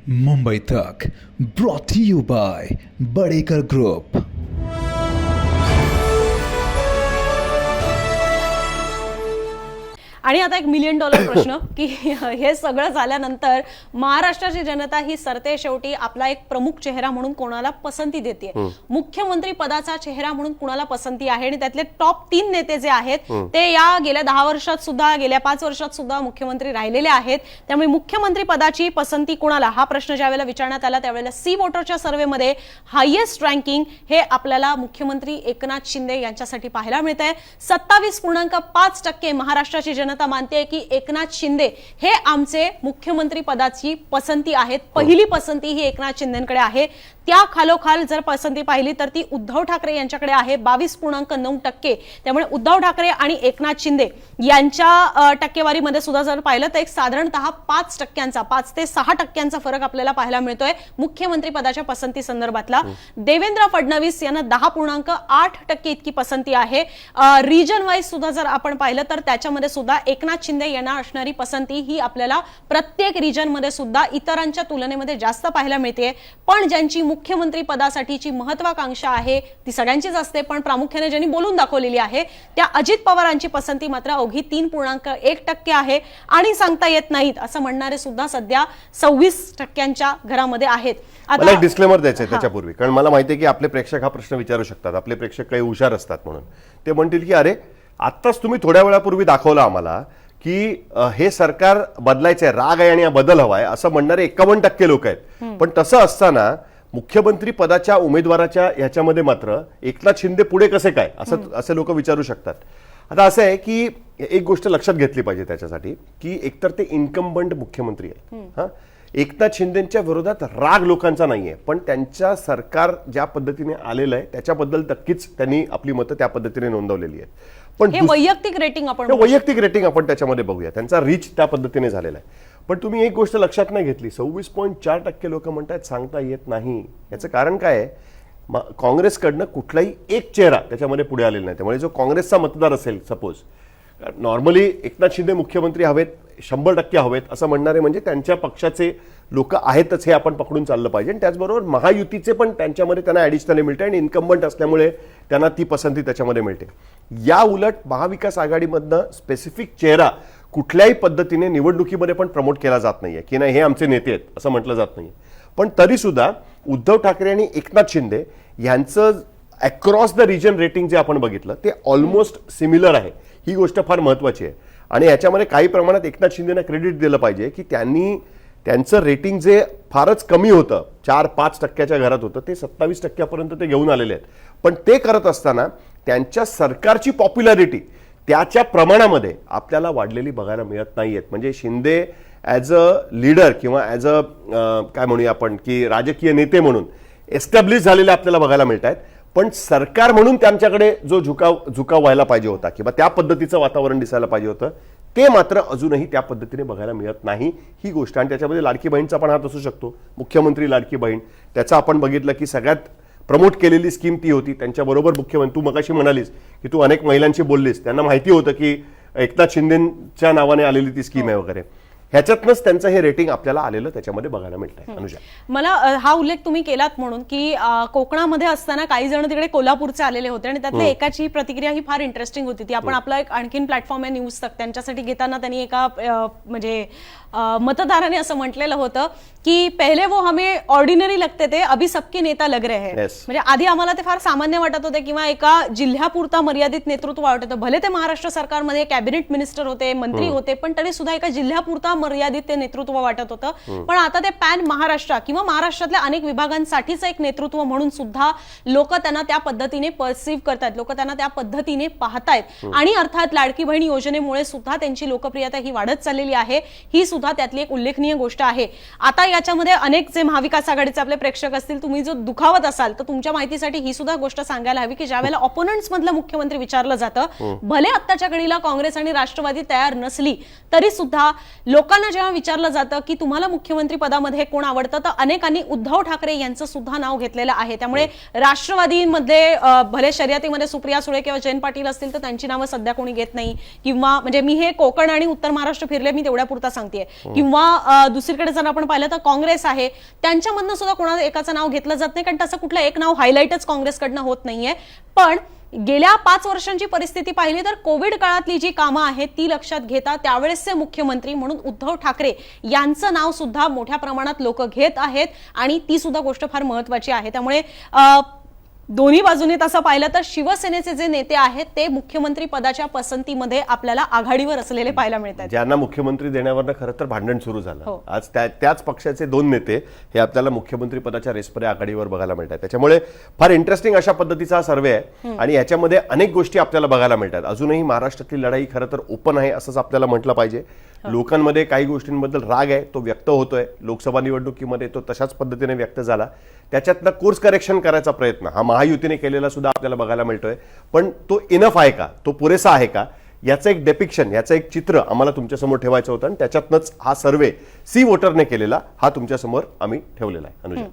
मुंबई तक brought to you by Badekar group. आणि आता एक $1 मिलियन प्रश्न की हे सगळं झाल्यानंतर महाराष्ट्राची जनता ही सरते शेवटी आपला एक प्रमुख चेहरा म्हणून कोणाला पसंती देते, मुख्यमंत्री पदाचा चेहरा म्हणून कोणाला पसंती आहे आणि त्यातले टॉप 3 नेते जे आहेत ते या गेल्या 10 वर्षात सुद्धा गेल्या 5 वर्षात सुद्धा मुख्यमंत्री राहिलेले आहेत। त्यामुळे मुख्यमंत्री पदाची पसंती कोणाला हा प्रश्न ज्यावेळेला विचारण्यात आला त्यावेळेला सी वोटरच्या सर्व्हेमध्ये हायेस्ट रँकिंग हे आपल्याला मुख्यमंत्री एकनाथ शिंदे यांच्यासाठी पाहायला मिळतंय। 27.5% महाराष्ट्राची जनता मानते की एकनाथ शिंदे हे आमचे मुख्यमंत्री पदाची पसंती आहेत। पहिली पसंती ही एकनाथ शिंदेकडे आहे। त्या खालोखाल जर पसंती पाहिली तर ती उद्धव ठाकरे यांच्याकडे आहे 22.9%। त्यामुळे उद्धव ठाकरे आणि एकनाथ शिंदे यांच्या टक्केवारीमध्ये सुद्धा जर पाहिलं तर एक साधारणतः 5% 5 ते 6% फरक आपल्याला पाहायला मिळतोय मुख्यमंत्री पदाच्या पसंती संदर्भातला। देवेंद्र फडणवीस यांना 10.8% इतकी पसंती आहे। रिजन वाईज सुद्धा जर आपण पाहिलं तर त्याच्यामध्ये सुद्धा एकनाथ शिंदे यांना असणारी पसंती ही आपल्याला प्रत्येक रिजन मध्ये सुद्धा इतरांच्या तुलनेमध्ये जास्त पाहायला मिळते। पण ज्यांची मुख्यमंत्री पदासाठीची महत्त्वाकांक्षा आहे ती सगळ्यांचीच असते, पण प्रामुख्याने ज्यांनी बोलून दाखवलेली आहे त्या अजित पवारांची पसंती मात्र अवघी 3.1% आहे। आणि सांगता येत नाहीत असं म्हणणारे सुद्धा सध्या 26% घरामध्ये आहेत। मला एक डिस्क्लेमर द्यायचं आहे त्याच्यापूर्वी, कारण मला माहिती आहे की आपले प्रेक्षक हा प्रश्न विचारू शकतात, आपले प्रेक्षक काही हुशार असतात म्हणून ते म्हणतील की अरे आत्ताच तुम्ही थोड्या वेळापूर्वी दाखवलं आम्हाला की हे सरकार बदलायचंय, राग आहे आणि बदल हवाय असं म्हणणारे 51% लोक आहेत। पण तसं असताना मुख्यमंत्री पदाच्या उमेदवाराच्या ह्याच्यामध्ये मात्र एकनाथ शिंदे पुढे कसे काय असं असे लोक विचारू शकतात। आता असं आहे की एक गोष्ट लक्षात घेतली पाहिजे त्याच्यासाठी की एकतर ते इन्कम्बंट मुख्यमंत्री आहेत। हा, एकनाथ शिंदेच्या विरोधात राग लोकांचा नाहीये, पण त्यांच्या सरकार ज्या पद्धतीने आलेलं आहे त्याच्याबद्दल नक्कीच त्यांनी आपली मतं त्या पद्धतीने नोंदवलेली आहेत। पण वैयक्तिक रेटिंग आपण त्याच्यामध्ये बघूया, त्यांचा रीच त्या पद्धतीने झालेला आहे। पण तुम्ही एक गोष्ट लक्षात नाही घेतली, 26.4% लोक म्हणतात सांगता येत नाही। याचं कारण काय आहे, काँग्रेसकडनं कुठलाही एक चेहरा त्याच्यामध्ये पुढे आलेला नाही। त्यामुळे जो काँग्रेसचा मतदार असेल, सपोज नॉर्मली एकनाथ शिंदे मुख्यमंत्री हवेत, 100% हवेत असं म्हणणारे म्हणजे त्यांच्या पक्षाचे लोक आहेतच हे आपण पकडून चाललं पाहिजे। आणि त्याचबरोबर महायुतीचे पण त्यांच्यामध्ये त्यांना ॲडिशनली मिळते आणि इन्कम्बंट असल्यामुळे त्यांना ती पसंती त्याच्यामध्ये मिळते। या उलट महाविकास आघाडीमधनं स्पेसिफिक चेहरा कुठल्याही पद्धतीने निवडणुकीमध्ये पण प्रमोट केला जात नाहीये की नाही हे आमचे नेते आहेत असं म्हटलं जात नाहीये। पण तरी सुद्धा उद्धव ठाकरे आणि एकनाथ शिंदे यांचं अक्रॉस द रिजन रेटिंग जे आपण बघितलं ते ऑलमोस्ट सिमिलर आहे। ही गोष्ट फार महत्वाची आहे आणि याच्यामध्ये काही प्रमाणात एकनाथ शिंदेना क्रेडिट दिलं पाहिजे की त्यांनी त्यांचं रेटिंग जे फारच कमी होतं 4-5% घरात होतं ते 27% ते घेऊन आलेले आहेत। पण ते करत असताना त्यांच्या सरकारची पॉप्युलॅरिटी त्याच्या प्रमाणामध्ये आपल्याला वाढलेली बघायला मिळत नाहीयेत। म्हणजे शिंदे ॲज अ लीडर किंवा ॲज अ काय म्हणूया आपण की राजकीय नेते म्हणून एस्टॅब्लिश झालेले आपल्याला बघायला मिळत आहेत, पण सरकार म्हणून त्यांच्याकडे जो झुकाव व्हायला पाहिजे होता किंवा त्या पद्धतीचं वातावरण दिसायला पाहिजे होतं ते मात्र अजूनही त्या पद्धतीने बघायला मिळत नाही ही गोष्ट। आणि त्याच्यामध्ये लाडकी बहीणचा पण हात असू शकतो, मुख्यमंत्री लाडकी बहीण त्याचा आपण बघितलं की सगळ्यात प्रमोट केलेली स्कीम ती होती। त्यांच्याबरोबर मुख्यमंत्री, तू मगाशी म्हणालीस की तू अनेक महिलांशी बोललीस, त्यांना माहिती होतं की एकनाथ शिंदेच्या नावाने आलेली ती स्कीम आहे वगैरे, ह्याच्यातनंच त्यांचं हे रेटिंग आपल्याला आलेलं त्याच्यामध्ये बघायला मिळतंय। अनुजा, मला हा उल्लेख तुम्ही केलात म्हणून की कोकणामध्ये असताना काही जण तिकडे कोल्हापूरचे आलेले होते आणि त्यातल्या एकाची प्रतिक्रिया ही फार इंटरेस्टिंग होती। ती आपण आपला एक आणखीन प्लॅटफॉर्म आहे न्यूज तक त्यांच्यासाठी घेताना त्यांनी एका म्हणजे मतदाराने असं म्हटलेलं होतं की पहिले वो हमें ऑर्डिनरी लगते थे, अभी सबके नेता लग रहे हैं। म्हणजे आधी आम्हाला ते फार सामान्य वाटत होते किंवा एका जिल्ह्यापुरता मर्यादित नेतृत्व वाटत होतं। भले ते महाराष्ट्र सरकारमध्ये कॅबिनेट मिनिस्टर होते, मंत्री होते, पण तरी सुद्धा एका जिल्ह्यापुरता मर्यादित ते नेतृत्व वाटत होतं। पण आता ते पॅन महाराष्ट्र किंवा महाराष्ट्रातल्या अनेक विभागांसाठीच एक नेतृत्व म्हणून सुद्धा लोक त्यांना त्या पद्धतीने परसिव्ह करतात, लोक त्यांना त्या पद्धतीने पाहतायत। आणि अर्थात लाडकी बहीण योजनेमुळे सुद्धा त्यांची लोकप्रियता ही वाढत चाललेली आहे, ही सुद्धा त्यातली एक उल्लेखनीय गोष्ट आहे। आता याच्यामध्ये अनेक जे महाविकास आघाडीचे आपले प्रेक्षक असतील, तुम्ही जो दुखावत असाल तर तुमच्या माहितीसाठी ही सुद्धा गोष्ट सांगायला हवी की ज्यावेळेला ऑपोनंट्स मधलं मुख्यमंत्री विचारलं जातं, भले आत्ताच्या घडीला काँग्रेस आणि राष्ट्रवादी तयार नसली तरी सुद्धा लोक लोकांना जेव्हा विचारलं जातं की तुम्हाला मुख्यमंत्री पदामध्ये कोण आवडतं, तर अनेकांनी उद्धव ठाकरे यांचं सुद्धा नाव घेतलेलं आहे. त्यामुळे राष्ट्रवादीमध्ये भले शर्यतीमध्ये सुप्रिया सुळे किंवा जयंत पाटील असतील तर त्यांची नावं सध्या कोणी घेत नाही, किंवा म्हणजे मी हे कोकण आणि उत्तर महाराष्ट्र फिरले, मी तेवढ्या पुरता सांगतेय. किंवा दुसरीकडे जर आपण पाहिलं तर काँग्रेस आहे, त्यांच्यामधनं सुद्धा कोणाला एकाचं नाव घेतलं जात नाही, कारण तसं कुठलं एक नाव हायलाईटच काँग्रेसकडनं होत नाहीये. पण गेल्या 5 वर्षांची परिस्थिती पाहिली तर कोविड काळातली जी कामं आहेत ती लक्षात घेता त्यावेळेसचे मुख्यमंत्री म्हणून उद्धव ठाकरे यांचं नाव सुद्धा मोठ्या प्रमाणात लोक घेत आहेत, आणि ती सुद्धा गोष्ट फार महत्वाची आहे. त्यामुळे दोन्ही बाजूने तसं पाहिलं तर शिवसेनेचे जे नेते आहेत ते मुख्यमंत्री पदाच्या पसंतीमध्ये आपल्याला आघाडीवर असलेले पाहायला मिळतात. ज्यांना मुख्यमंत्री देण्यावरनं खरं तर भांडण सुरू झालं. हो. आज त्याच पक्षाचे 2 नेते हे आपल्याला मुख्यमंत्री पदाच्या रेसमध्ये आघाडीवर बघायला मिळतात. त्याच्यामुळे फार इंटरेस्टिंग अशा पद्धतीचा हा सर्वे आहे, आणि याच्यामध्ये अनेक गोष्टी आपल्याला बघायला मिळतात. अजूनही महाराष्ट्रातली लढाई खरं तर ओपन आहे असंच आपल्याला म्हटलं पाहिजे. लोकांमध्ये काही गोष्टींबद्दल राग आहे, तो व्यक्त होतोय. लोकसभा निवडणुकीमध्ये तो तशाच पद्धतीने व्यक्त झाला. त्याच्यातनं कोर्स करेक्शन करायचा प्रयत्न हा महायुतीने केलेला सुद्धा आपल्याला बघायला मिळतोय. पण तो इनफ आहे का, तो पुरेसा आहे का, याचं एक डेपिक्शन, याचं एक चित्र आम्हाला तुमच्यासमोर ठेवायचं होतं, आणि त्याच्यातनंच हा सर्वे सी वोटरने केलेला हा तुमच्यासमोर आम्ही ठेवलेला आहे. अनुजा.